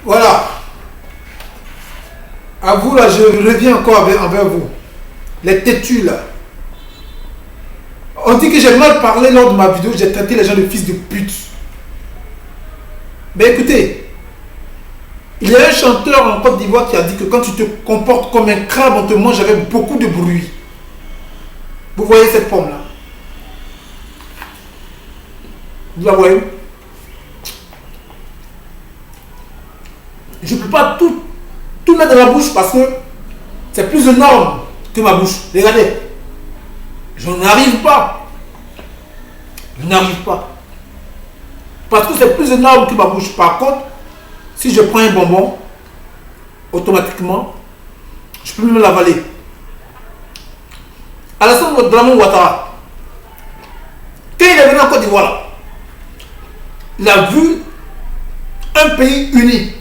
Voilà. À vous là, je reviens encore envers vous. Les têtus là. On dit que j'ai mal parlé lors de ma vidéo, j'ai traité les gens de fils de pute. Mais écoutez, il y a un chanteur en Côte d'Ivoire qui a dit que quand tu te comportes comme un crabe, on te mange avec beaucoup de bruit. Vous voyez cette pomme là? Vous la voyez? Je ne peux pas tout mettre dans la bouche parce que c'est plus énorme que ma bouche. Regardez. Je n'arrive pas. Je n'arrive pas. Parce que c'est plus énorme que ma bouche. Par contre, si je prends un bonbon, automatiquement, je peux même l'avaler. Alassane Dramane Ouattara, quand il est venu en Côte d'Ivoire, il a vu un pays uni.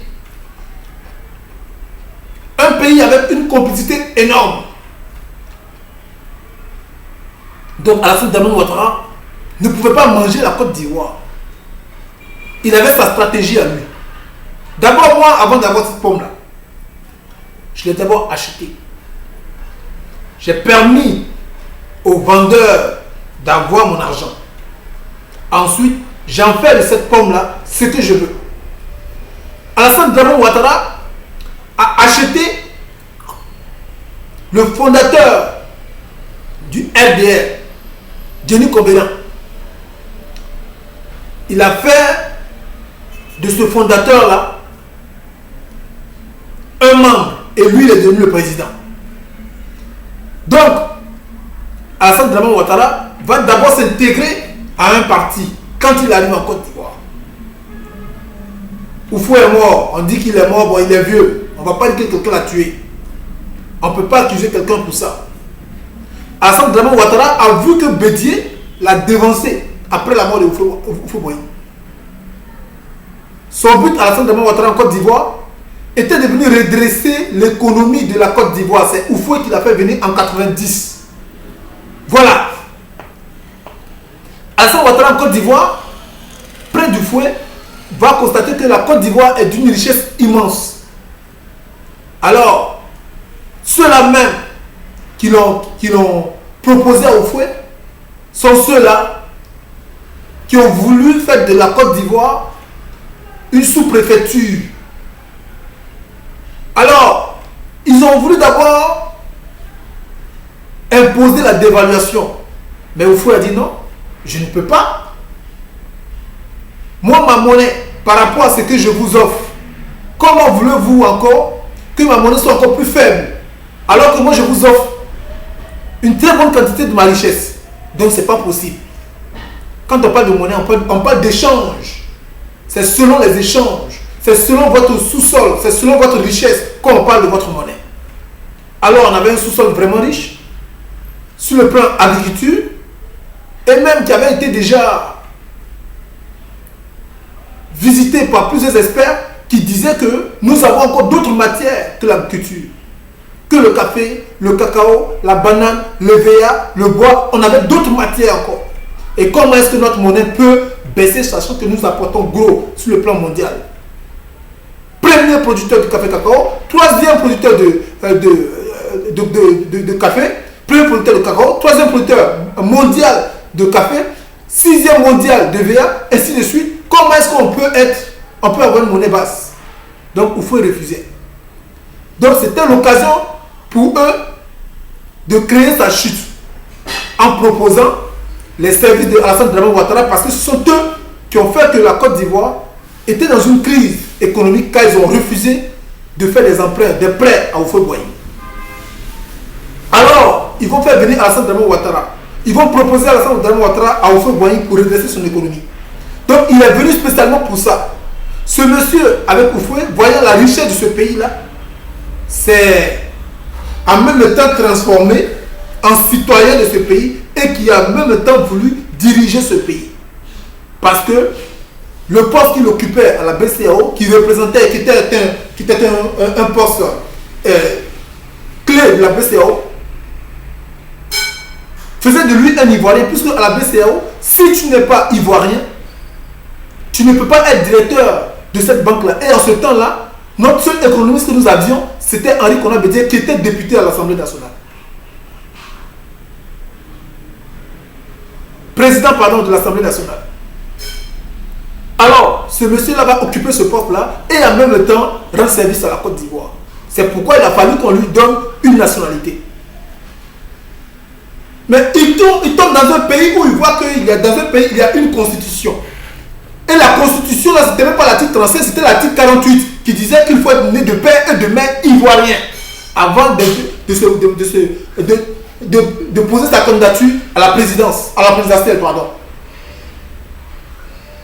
Un pays avec une complicité énorme. Donc Alassane Dramane Ouattara ne pouvait pas manger la Côte d'Ivoire. Il avait sa stratégie à lui. D'abord, moi, avant d'avoir cette pomme-là, je l'ai d'abord achetée. J'ai permis aux vendeurs d'avoir mon argent. Ensuite, j'en fais de cette pomme-là ce que je veux. Alassane Dramane Ouattara a acheté le fondateur du RDR, Denis Combéran. Il a fait de ce fondateur-là un membre et lui il est devenu le président. Donc, Alassane Dramane Ouattara va d'abord s'intégrer à un parti quand il arrive en Côte d'Ivoire. Oufou est mort, on dit qu'il est mort, bon il est vieux. On ne va pas dire que quelqu'un l'a tué. On ne peut pas accuser quelqu'un pour ça. Alassane Dramane Ouattara a vu que Bédié l'a dévancé après la mort de Oufou Boigny. Son but à Alassane Dramane Ouattara en Côte d'Ivoire était de venir redresser l'économie de la Côte d'Ivoire. C'est Oufoué qui l'a fait venir en 90. Voilà. Alassane Ouattara en Côte d'Ivoire, près du fouet, va constater que la Côte d'Ivoire est d'une richesse immense. Alors, ceux-là même qui l'ont proposé à Oufoué sont ceux-là qui ont voulu faire de la Côte d'Ivoire une sous-préfecture. Alors, ils ont voulu d'abord imposer la dévaluation. Mais Oufoué a dit non, je ne peux pas. Moi, ma monnaie, par rapport à ce que je vous offre, comment voulez-vous encore que ma monnaie soit encore plus faible? Alors que moi, je vous offre une très bonne quantité de ma richesse. Donc, ce n'est pas possible. Quand on parle de monnaie, on parle d'échange. C'est selon les échanges. C'est selon votre sous-sol. C'est selon votre richesse qu'on parle de votre monnaie. Alors, on avait un sous-sol vraiment riche sur le plan agriculture et même qui avait été déjà visité par plusieurs experts qui disaient que nous avons encore d'autres matières que l'agriculture. Que le café, le cacao, la banane, le VA, le bois, on avait d'autres matières encore. Et comment est-ce que notre monnaie peut baisser, sachant que nous apportons gros sur le plan mondial? Premier producteur de café cacao, troisième producteur de café, premier producteur de cacao, troisième producteur mondial de café, sixième mondial de VA, ainsi de suite. Comment est-ce qu'on peut avoir une monnaie basse? Donc, il faut refuser. Donc, c'était l'occasion pour eux de créer sa chute en proposant les services de Alassane Dramane Ouattara parce que ce sont eux qui ont fait que la Côte d'Ivoire était dans une crise économique car ils ont refusé de faire des emprunts, des prêts à Oufoué Boigny. Alors, ils vont faire venir Alassane Dramane Ouattara. Ils vont proposer Alassane Dramane Ouattara à Oufoué Boigny pour redresser son économie. Donc, il est venu spécialement pour ça. Ce monsieur, avec Oufoué, voyant la richesse de ce pays-là, c'est en même temps transformé en citoyen de ce pays et qui a en même temps voulu diriger ce pays. Parce que le poste qu'il occupait à la BCEAO, qui représentait, qui était un poste clé de la BCEAO, faisait de lui un Ivoirien, puisque à la BCEAO, si tu n'es pas Ivoirien, tu ne peux pas être directeur de cette banque-là. Et en ce temps-là, Notre seul économiste que nous avions, c'était Henri Konan Bédié, qui était député à l'Assemblée nationale. Président, pardon, de l'Assemblée nationale. Alors, ce monsieur-là va occuper ce poste-là et en même temps rendre service à la Côte d'Ivoire. C'est pourquoi il a fallu qu'on lui donne une nationalité. Mais il tombe dans un pays où il voit qu'il y a dans un pays, il y a une constitution. Et la constitution, là, c'était même pas l'article 37, c'était l'article 48 qui disait qu'il faut être né de père et de mère ivoirien avant de poser sa candidature à la présidence, à la présidentielle, pardon.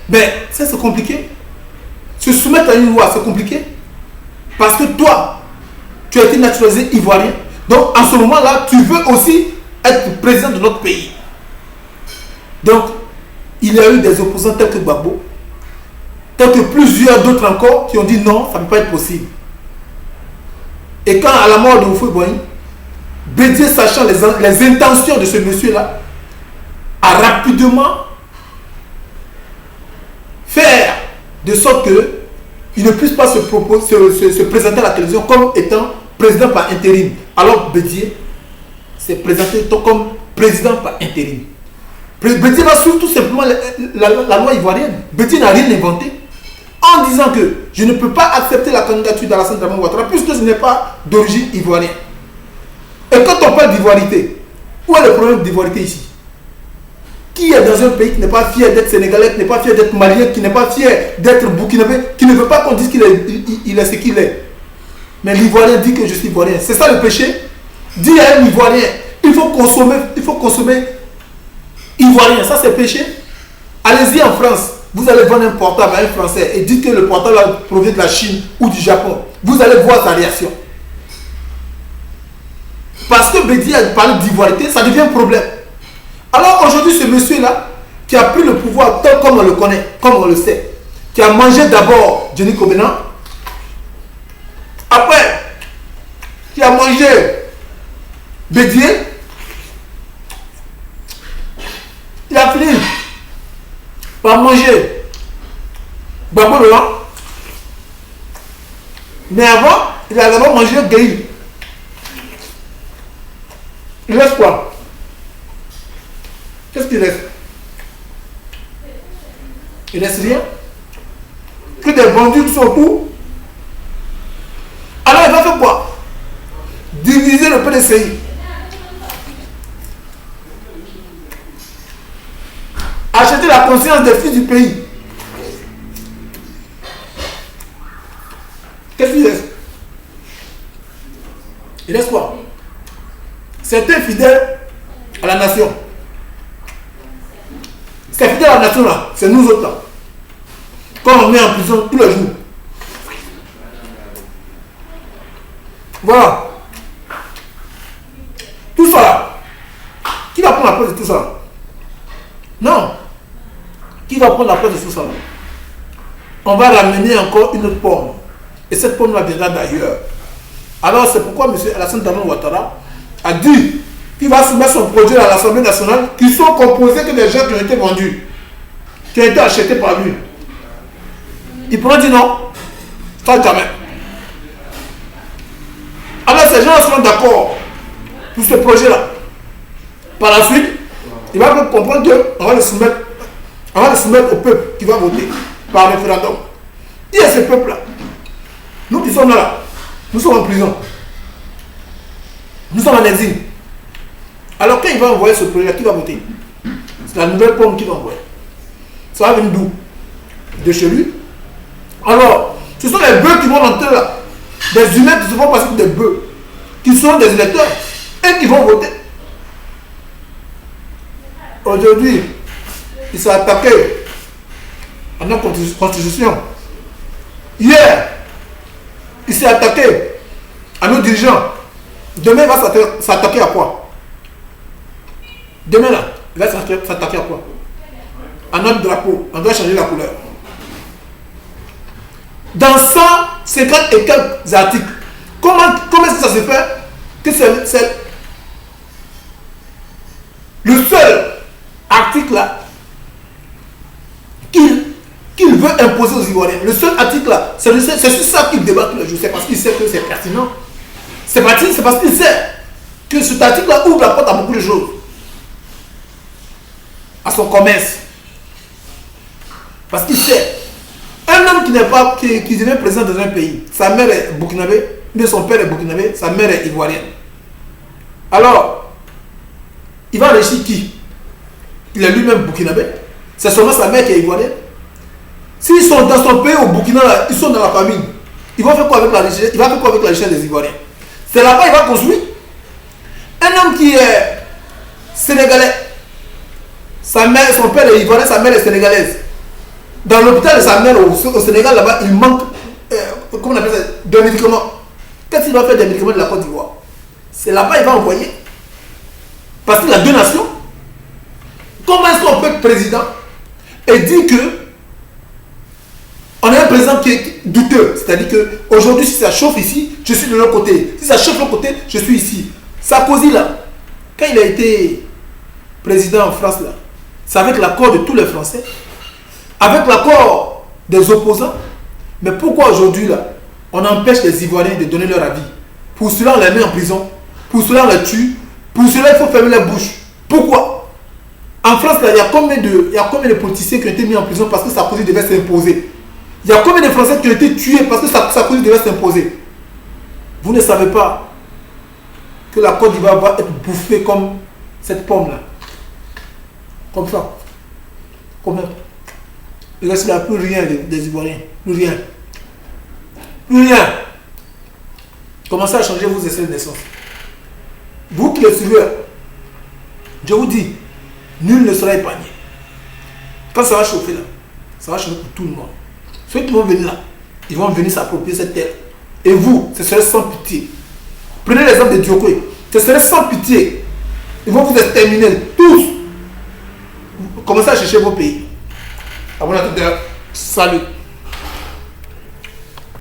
Mais ça, c'est compliqué. Se soumettre à une loi, c'est compliqué. Parce que toi, tu as été naturalisé ivoirien. Donc, en ce moment-là, tu veux aussi être président de notre pays. Donc, il y a eu des opposants tels que Gbagbo, tels que plusieurs d'autres encore qui ont dit non, ça ne peut pas être possible. Et quand à la mort de Houphouët-Boigny, Bédié, sachant les intentions de ce monsieur-là, a rapidement faire de sorte qu'il ne puisse pas se présenter à la télévision comme étant président par intérim. Alors Bédié s'est présenté comme président par intérim. Bédié va suivre tout simplement la loi ivoirienne. Bédié n'a rien inventé en disant que je ne peux pas accepter la candidature d'Alassane Dramane Ouattara puisque ce n'est pas d'origine ivoirienne. Et quand on parle d'ivoirité, où est le problème d'ivoirité ici? Qui est dans un pays qui n'est pas fier d'être sénégalais, qui n'est pas fier d'être malien, qui n'est pas fier d'être burkinabé, qui ne veut pas qu'on dise qu'il est ce qu'il est? Mais l'Ivoirien dit que je suis ivoirien. C'est ça le péché? Dis à un Ivoirien, il faut consommer ivoirien. Ça c'est péché? Allez-y en France, vous allez vendre un portable à un Français et dites que le portable provient de la Chine ou du Japon. Vous allez voir sa réaction. Parce que Bédié a parlé d'ivoirité, ça devient un problème. Alors aujourd'hui, ce monsieur-là, qui a pris le pouvoir tel comme on le connaît, comme on le sait, qui a mangé d'abord Denis Covenant, après, qui a mangé Bédié, il a fini par manger Gbagbo Laurent. Mais avant, il a d'abord mangé Gueye. Il reste quoi? Qu'est-ce qu'il reste? Il reste rien. Que des vendus qui sont autour. Alors il va faire quoi? Diviser le PDCI. Acheter la conscience des fils du pays. Qu'est-ce qu'il reste? Il reste quoi? Certains fidèles à la nation. Ces fidèles à la nation là, c'est nous autres là. Quand on met en prison tous les jours. Voilà. Tout ça là. Qui va prendre la place de tout ça là? Non. Qui va prendre la place de tout ça là? On va ramener encore une autre pomme. Et cette pomme là viendra d'ailleurs. Alors c'est pourquoi M. Alassane Dramane Ouattara a dit qu'il va soumettre son projet à l'Assemblée nationale qui sont composés que des gens qui ont été vendus, qui ont été achetés par lui. Il pourrait dire non, ça jamais. Alors ces gens seront d'accord pour ce projet-là. Par la suite, il va comprendre qu'on va le soumettre au peuple qui va voter par référendum. Il y a ce peuple-là. Nous qui sommes là, nous sommes en prison. Nous sommes en exil. Alors quand il va envoyer ce projet-là, qui va voter? C'est la nouvelle pomme qu'il va envoyer. Ça va venir d'où? De chez lui. Alors, ce sont les bœufs qui vont rentrer là. Des humains qui se font passer pour des bœufs. Qui sont des électeurs. Et qui vont voter. Aujourd'hui, il s'est attaqué à notre constitution. Hier, il s'est attaqué à nos dirigeants. Demain, il va s'attaquer à quoi? Demain, là, il va s'attaquer à quoi? À notre drapeau. On doit changer la couleur. Dans 150 et quelques articles, comment est-ce que ça se fait que c'est le seul article là qu'il veut imposer aux Ivoiriens. Le seul article là, c'est sur ça qu'il débat tous les jours. C'est parce qu'il sait que c'est pertinent. C'est parce qu'il sait que cet article là ouvre la porte à beaucoup de choses. À son commerce. Parce qu'il sait. Un homme qui devient président dans un pays, sa mère est burkinabé, mais son père est burkinabé, sa mère est ivoirienne. Alors, il va enrichir qui? Il est lui-même burkinabé. C'est seulement sa mère qui est ivoirienne. S'ils sont dans son pays au Burkina, là, ils sont dans la famine. Ils vont faire quoi avec la richesse? Il va faire quoi avec la richesse des Ivoiriens? C'est là-bas qu'il va construire. Un homme qui est sénégalais, son père est ivoirien, sa mère est sénégalaise. Dans l'hôpital de sa mère au Sénégal, là-bas, il manque, comment on appelle ça, de médicaments. Qu'est-ce qu'il va faire des médicaments de la Côte d'Ivoire? C'est là-bas qu'il va envoyer. Parce qu'il a deux nations. Comment est-ce qu'on peut être président et dire que on a un président qui est douteux? C'est-à-dire qu'aujourd'hui, si ça chauffe ici, je suis de l'autre côté. Si ça chauffe de l'autre côté, je suis ici. Sarkozy, là, quand il a été président en France, là, c'est avec l'accord de tous les Français, avec l'accord des opposants. Mais pourquoi aujourd'hui, là, on empêche les Ivoiriens de donner leur avis? Pour cela, on les met en prison. Pour cela, on les tue. Pour cela, il faut fermer la bouche. Pourquoi? En France, là, il y a combien de politiciens qui ont été mis en prison parce que Sarkozy devait s'imposer? Il y a combien de Français qui ont été tués parce que Sarkozy devait s'imposer? Vous ne savez pas que la Côte d'Ivoire va être bouffée comme cette pomme-là. Comme ça. Combien? Il ne reste là plus rien des Ivoiriens. Plus rien. Plus rien. Commencez à changer vos essais de naissance. Vous qui les suivez, je vous dis, nul ne sera épargné. Quand ça va chauffer là, ça va chauffer pour tout le monde. Ceux qui vont venir là, ils vont venir s'approprier cette terre. Et vous, ce serait sans pitié. Prenez l'exemple de Diokwe. Ce serait sans pitié. Ils vont vous exterminer tous. Commencez à chercher vos pays. À bon à tout. Salut.